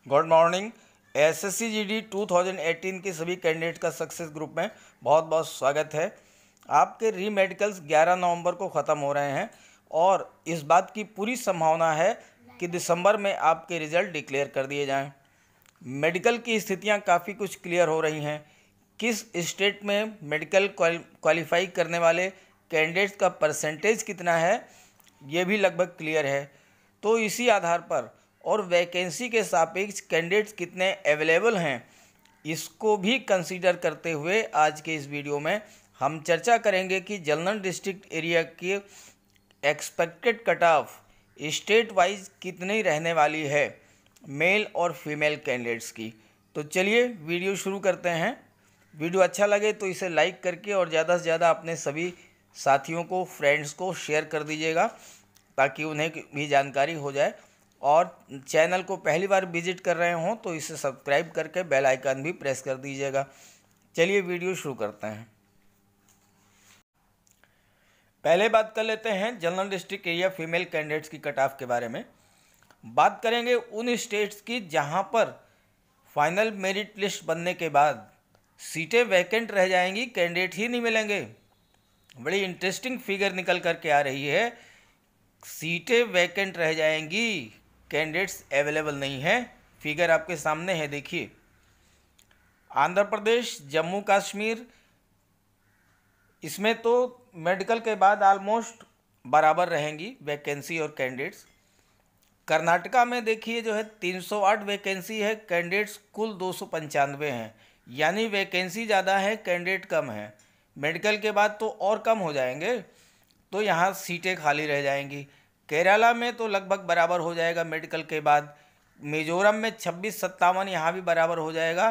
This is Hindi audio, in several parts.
Good morning. एसएससी जीडी 2018 के सभी कैंडिडेट का सक्सेस ग्रुप में बहुत बहुत स्वागत है। आपके री मेडिकल्स 11 नवंबर को ख़त्म हो रहे हैं और इस बात की पूरी संभावना है कि दिसंबर में आपके रिज़ल्ट डिक्लेयर कर दिए जाएं। मेडिकल की स्थितियां काफ़ी कुछ क्लियर हो रही हैं। किस स्टेट में मेडिकल क्वालिफाई करने वाले कैंडिडेट्स का परसेंटेज कितना है ये भी लगभग क्लियर है। तो इसी आधार पर और वैकेंसी के सापेक्ष कैंडिडेट्स कितने अवेलेबल हैं इसको भी कंसीडर करते हुए आज के इस वीडियो में हम चर्चा करेंगे कि जनरल डिस्ट्रिक्ट एरिया की expected cut off state wise कितनी रहने वाली है मेल और फीमेल कैंडिडेट्स की। तो चलिए वीडियो शुरू करते हैं। वीडियो अच्छा लगे तो इसे लाइक करके और ज़्यादा से ज़्यादा अपने सभी साथियों को, फ्रेंड्स को शेयर कर दीजिएगा ताकि उन्हें भी जानकारी हो जाए। और चैनल को पहली बार विजिट कर रहे हों तो इसे सब्सक्राइब करके बेल आइकन भी प्रेस कर दीजिएगा। चलिए वीडियो शुरू करते हैं। पहले बात कर लेते हैं general district area female candidates की कट ऑफ के बारे में। बात करेंगे उन स्टेट्स की जहां पर फाइनल मेरिट लिस्ट बनने के बाद सीटें वैकेंट रह जाएंगी, कैंडिडेट ही नहीं मिलेंगे। बड़ी इंटरेस्टिंग फिगर निकल करके आ रही है, सीटें वैकेंट रह जाएंगी, कैंडिडेट्स अवेलेबल नहीं है। फिगर आपके सामने है, देखिए। आंध्र प्रदेश, जम्मू कश्मीर, इसमें तो मेडिकल के बाद ऑलमोस्ट बराबर रहेंगी वैकेंसी और कैंडिडेट्स। कर्नाटका में देखिए जो है 308 वैकेंसी है, कैंडिडेट्स कुल 295 हैं, यानी वैकेंसी ज़्यादा है, कैंडिडेट कम है। मेडिकल के बाद तो और कम हो जाएंगे, तो यहाँ सीटें खाली रह जाएंगी। केरला में तो लगभग बराबर हो जाएगा मेडिकल के बाद। मिजोरम में 26-57 यहाँ भी बराबर हो जाएगा।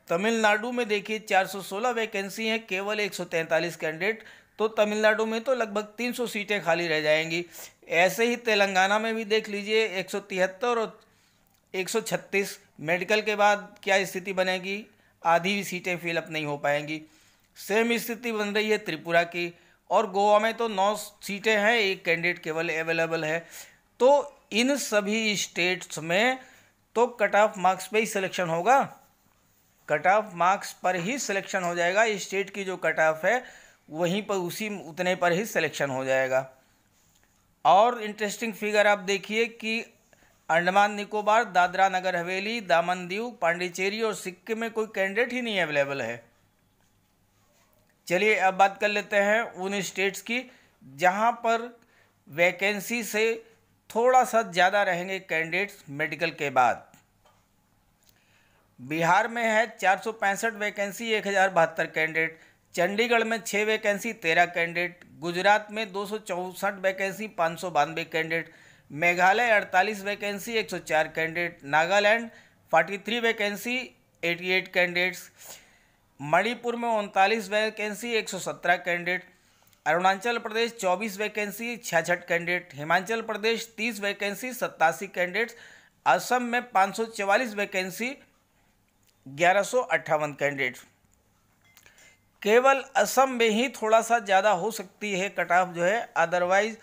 तमिलनाडु में देखिए 416 वैकेंसी हैं, केवल 143 कैंडिडेट, तो तमिलनाडु में तो लगभग 300 सीटें खाली रह जाएंगी। ऐसे ही तेलंगाना में भी देख लीजिए 173 और 136। मेडिकल के बाद क्या स्थिति बनेगी, आधी भी सीटें फिलअप नहीं हो पाएंगी। सेम स्थिति बन रही है त्रिपुरा की, और गोवा में तो 9 सीटें हैं, एक कैंडिडेट केवल अवेलेबल है। तो इन सभी स्टेट्स में तो कट ऑफ मार्क्स पे ही सिलेक्शन होगा, कट ऑफ मार्क्स पर ही सिलेक्शन हो जाएगा। स्टेट की जो कट ऑफ है वहीं पर उसी उतने पर ही सिलेक्शन हो जाएगा। और इंटरेस्टिंग फिगर आप देखिए कि अंडमान निकोबार, दादरा नगर हवेली, दामन दीव, पांडिचेरी और सिक्किम में कोई कैंडिडेट ही नहीं अवेलेबल है। चलिए अब बात कर लेते हैं उन स्टेट्स की जहां पर वैकेंसी से थोड़ा सा ज़्यादा रहेंगे कैंडिडेट्स मेडिकल के बाद। बिहार में है 465 वैकेंसी, 1072 कैंडिडेट। चंडीगढ़ में 6 वैकेंसी, 13 कैंडिडेट। गुजरात में 264 vacancy, 592 candidate. Meghalaya 48 vacancy, 104 candidate. Nagaland 43 vacancy, 88 candidates. Manipur में 39 vacancy, 117 candidate. Arunachal Pradesh 24 vacancy, 66 candidate. Himachal Pradesh 30 vacancy, 87 candidates. Assam में 544 वैकेंसी, 1158 कैंडिडेट्स। केवल असम में ही थोड़ा सा ज़्यादा हो सकती है कट ऑफ जो है, अदरवाइज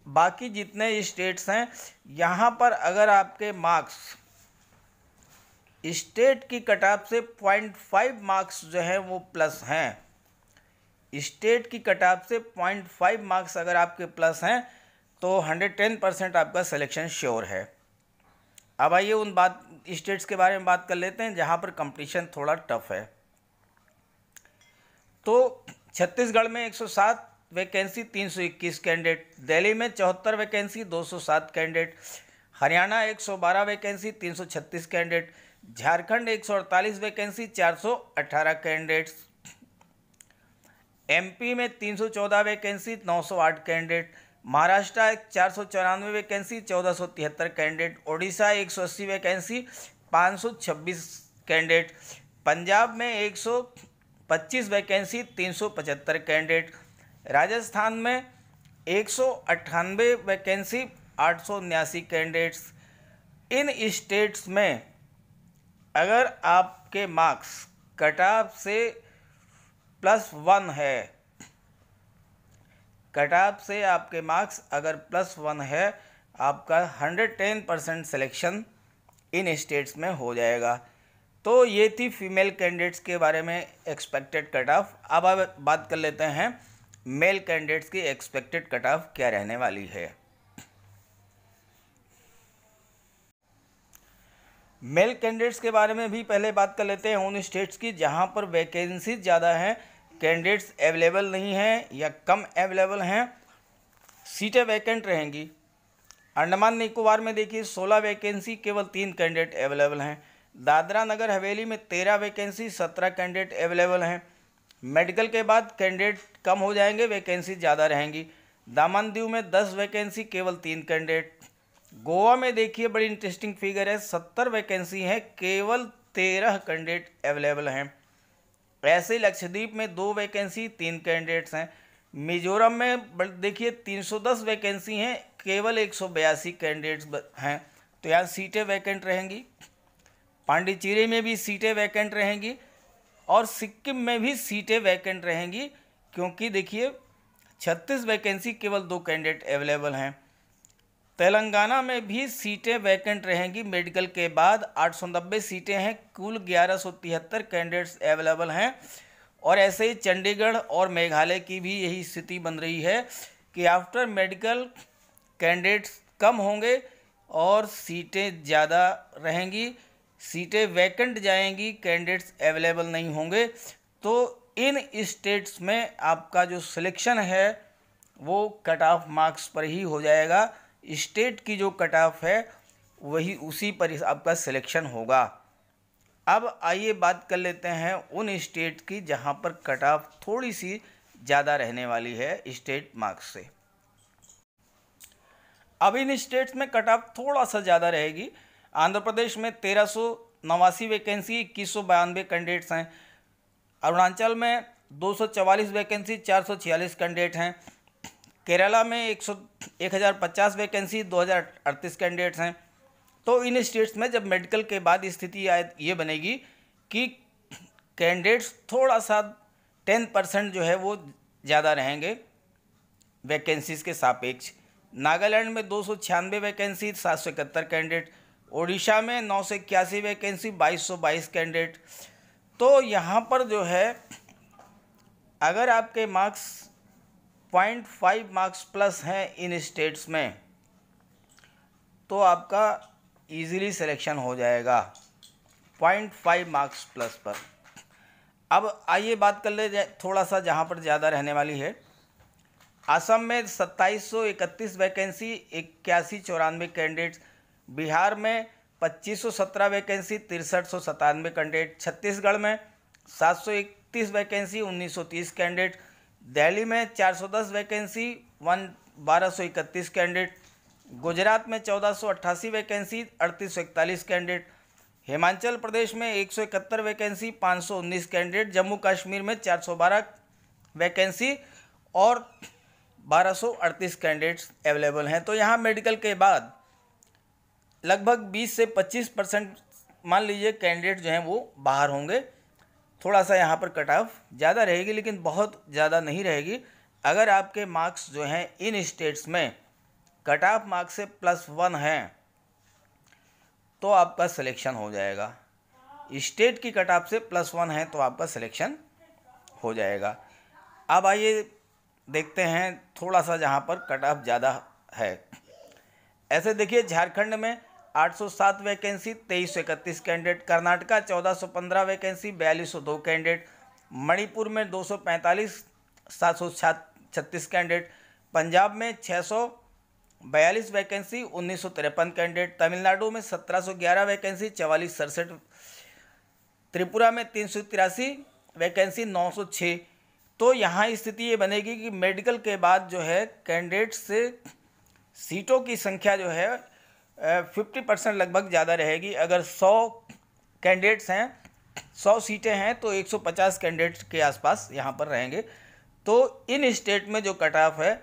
बाकी जितने स्टेट्स हैं यहाँ पर अगर आपके मार्क्स स्टेट की कट ऑफ से 0.5 मार्क्स जो है वो प्लस हैं, स्टेट की कट ऑफ से 0.5 मार्क्स अगर आपके प्लस हैं तो 110% आपका सिलेक्शन श्योर है। अब आइए उन स्टेट्स के बारे में बात कर लेते हैं जहां पर कंपटीशन थोड़ा टफ है। तो छत्तीसगढ़ में 107 वैकेंसी, 321 कैंडिडेट। दिल्ली में 74 vacancy, 207 candidate. Haryana 112 vacancy, 336 candidate. Jharkhand 148 vacancy, 418 candidates. MP में 314 vacancy, 908 candidate. Maharashtra 494 vacancy, 1473 candidate. Odisha 180 vacancy, 526 candidate. Punjab में 125 वैकेंसी, 375 कैंडिडेट। राजस्थान में 198 वैकेंसी, 879 कैंडिडेट्स। इन स्टेट्स में अगर आपके मार्क्स कट ऑफ से +1 है, कट ऑफ से आपके मार्क्स अगर +1 है, आपका 110% सिलेक्शन इन स्टेट्स में हो जाएगा। तो ये थी फीमेल कैंडिडेट्स के बारे में एक्सपेक्टेड कट ऑफ। अब बात कर लेते हैं मेल कैंडिडेट्स की एक्सपेक्टेड कट ऑफ क्या रहने वाली है। मेल कैंडिडेट्स के बारे में भी पहले बात कर लेते हैं उन स्टेट्स की जहां पर वैकेंसी ज़्यादा हैं, कैंडिडेट्स अवेलेबल नहीं हैं या कम अवेलेबल हैं, सीटें वैकेंट रहेंगी। अंडमान निकोबार में देखिए 16 वैकेंसी, केवल 3 कैंडिडेट अवेलेबल हैं। दादरा नगर हवेली में 13 वैकेंसी, 17 कैंडिडेट अवेलेबल हैं। मेडिकल के बाद कैंडिडेट कम हो जाएंगे, वैकेंसी ज़्यादा रहेंगी। दामन दीव में 10 वैकेंसी, केवल 3 कैंडिडेट। गोवा में देखिए बड़ी इंटरेस्टिंग फिगर है, 70 वैकेंसी हैं, केवल 13 कैंडिडेट अवेलेबल हैं। ऐसे ही लक्षद्वीप में 2 वैकेंसी, 3 कैंडिडेट्स हैं। मिजोरम में देखिए 310 वैकेंसी हैं, केवल 182 कैंडिडेट्स हैं, तो यहाँ सीटें वैकेंट रहेंगी। पांडिचेरी में भी सीटें वैकेंट रहेंगी और सिक्किम में भी सीटें वैकेंट रहेंगी, क्योंकि देखिए 36 वैकेंसी, केवल 2 कैंडिडेट अवेलेबल हैं। तेलंगाना में भी सीटें वैकेंट रहेंगी, मेडिकल के बाद 890 सीटें हैं, कुल 1173 कैंडिडेट्स अवेलेबल हैं। और ऐसे ही चंडीगढ़ और मेघालय की भी यही स्थिति बन रही है कि आफ्टर मेडिकल कैंडिडेट्स कम होंगे और सीटें ज़्यादा रहेंगी, सीटें वैकेंट जाएंगी, कैंडिडेट्स अवेलेबल नहीं होंगे। तो इन स्टेट्स में आपका जो सिलेक्शन है वो कट ऑफ मार्क्स पर ही हो जाएगा। स्टेट की जो कट ऑफ है वही उसी पर आपका सिलेक्शन होगा। अब आइए बात कर लेते हैं उन स्टेट की जहां पर कट ऑफ थोड़ी सी ज़्यादा रहने वाली है स्टेट मार्क्स से। अब इन स्टेट्स में कट ऑफ थोड़ा सा ज़्यादा रहेगी। आंध्र प्रदेश में 1389 वैकेंसी, 2192 कैंडिडेट्स हैं। अरुणाचल में 244 वैकेंसी, 446 कैंडिडेट हैं। केरला में 1050 वैकेंसी, 2038 कैंडिडेट्स हैं। तो इन स्टेट्स में जब मेडिकल के बाद स्थिति ये बनेगी कि कैंडिडेट्स थोड़ा सा 10% जो है वो ज़्यादा रहेंगे वैकेंसीज़ के सापेक्ष। नागालैंड में 296 वैकेंसी, 771 कैंडिडेट। ओडिशा में 981 वैकेंसी, 2222 कैंडिडेट। तो यहाँ पर जो है अगर आपके मार्क्स 0.5 मार्क्स प्लस हैं इन स्टेट्स में तो आपका इजीली सिलेक्शन हो जाएगा 0.5 मार्क्स प्लस पर। अब आइए बात कर ले थोड़ा सा जहाँ पर ज़्यादा रहने वाली है। असम में 2731 वैकेंसी, 8194 कैंडिडेट्स। बिहार में 2517 वैकेंसी, 6397 कैंडिडेट। छत्तीसगढ़ में 731 वैकेंसी, 1930 कैंडिडेट। दिल्ली में 410 वैकेंसी, 1231 कैंडिडेट। गुजरात में 1488 वैकेंसी, 3841 कैंडिडेट। हिमाचल प्रदेश में 171 वैकेंसी, 519 कैंडिडेट। जम्मू कश्मीर में 412 वैकेंसी और 1238 कैंडिडेट्स अवेलेबल हैं। तो यहाँ मेडिकल के बाद लगभग 20 से 25% मान लीजिए कैंडिडेट जो हैं वो बाहर होंगे। थोड़ा सा यहाँ पर कट ऑफ ज़्यादा रहेगी, लेकिन बहुत ज़्यादा नहीं रहेगी। अगर आपके मार्क्स जो हैं इन स्टेट्स में कट ऑफ मार्क्स से +1 हैं तो आपका सिलेक्शन हो जाएगा। स्टेट की कट ऑफ से +1 है तो आपका सिलेक्शन हो जाएगा। अब आइए देखते हैं थोड़ा सा जहाँ पर कट ऑफ ज़्यादा है। ऐसे देखिए झारखंड में 807 vacancy, 2331 candidate. Karnataka 1415 vacancy, 4202 candidate. Manipur में 245, 736 कैंडिडेट। पंजाब में 642 वैकेंसी, 1953 कैंडिडेट। तमिलनाडु में 1711 वैकेंसी, 4467। त्रिपुरा में 383 वैकेंसी, 906। तो यहाँ स्थिति ये बनेगी कि मेडिकल के बाद जो है कैंडिडेट से सीटों की संख्या जो है 50% लगभग ज़्यादा रहेगी। अगर 100 कैंडिडेट्स हैं, 100 सीटें हैं तो 150 कैंडिडेट्स के आसपास यहाँ पर रहेंगे। तो इन स्टेट में जो कट ऑफ है,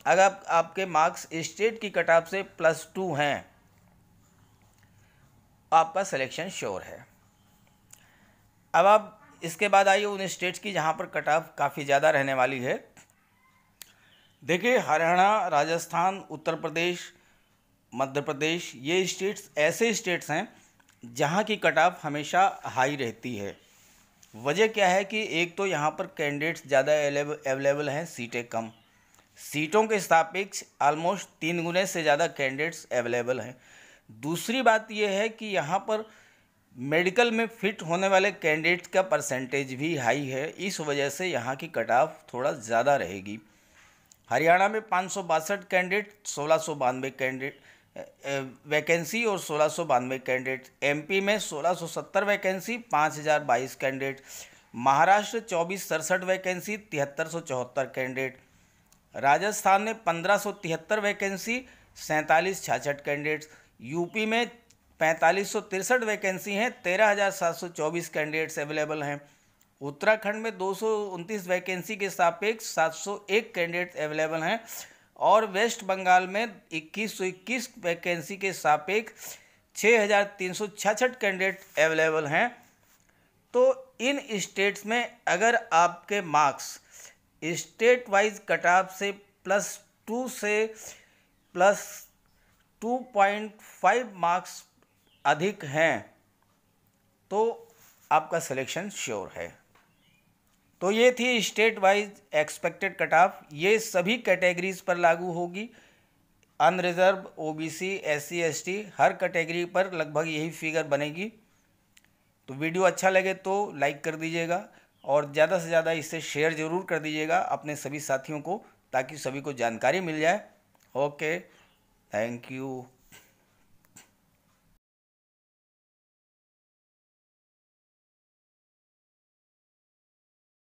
अगर आपके मार्क्स स्टेट की कट ऑफ से +2 हैं आपका सिलेक्शन श्योर है। अब आप इसके बाद आइए उन स्टेट्स की जहाँ पर कट ऑफ काफ़ी ज़्यादा रहने वाली है। देखिए हरियाणा, राजस्थान, उत्तर प्रदेश, मध्य प्रदेश, ये स्टेट्स ऐसे स्टेट्स हैं जहाँ की कट ऑफ हमेशा हाई रहती है। वजह क्या है कि एक तो यहाँ पर कैंडिडेट्स ज़्यादा अवेलेबल हैं, सीटें कम, सीटों के सापेक्ष ऑलमोस्ट 3 गुने से ज़्यादा कैंडिडेट्स अवेलेबल हैं। दूसरी बात यह है कि यहाँ पर मेडिकल में फिट होने वाले कैंडिडेट्स का परसेंटेज भी हाई है, इस वजह से यहाँ की कट ऑफ थोड़ा ज़्यादा रहेगी। हरियाणा में 562 कैंडिडेट, 1692 कैंडिडेट वैकेंसी और 1692 कैंडिडेट। एमपी में 1670 vacancy, 5022 candidate. Maharashtra 2467 vacancy, 7374 candidate. Rajasthan में 1573 वैकेंसी, 4766 कैंडिडेट्स। यूपी में 4563 वैकेंसी हैं, 13724 कैंडिडेट्स अवेलेबल हैं। उत्तराखंड में 229 वैकेंसी के सापेक्ष 701 कैंडिडेट अवेलेबल हैं और वेस्ट बंगाल में 2121 वैकेंसी के सापेक्ष 6366 कैंडिडेट अवेलेबल हैं। तो इन स्टेट्स में अगर आपके marks state wise cut off से +2 से +2.5 मार्क्स अधिक हैं तो आपका सिलेक्शन श्योर है। तो ये थी state wise expected cut off. ये सभी कैटेगरीज पर लागू होगी, अनरिजर्व, ओबीसी, एससी, एसटी, हर कैटेगरी पर लगभग यही फिगर बनेगी। तो वीडियो अच्छा लगे तो लाइक कर दीजिएगा और ज़्यादा से ज़्यादा इसे शेयर ज़रूर कर दीजिएगा अपने सभी साथियों को, ताकि सभी को जानकारी मिल जाए। Okay, thank you.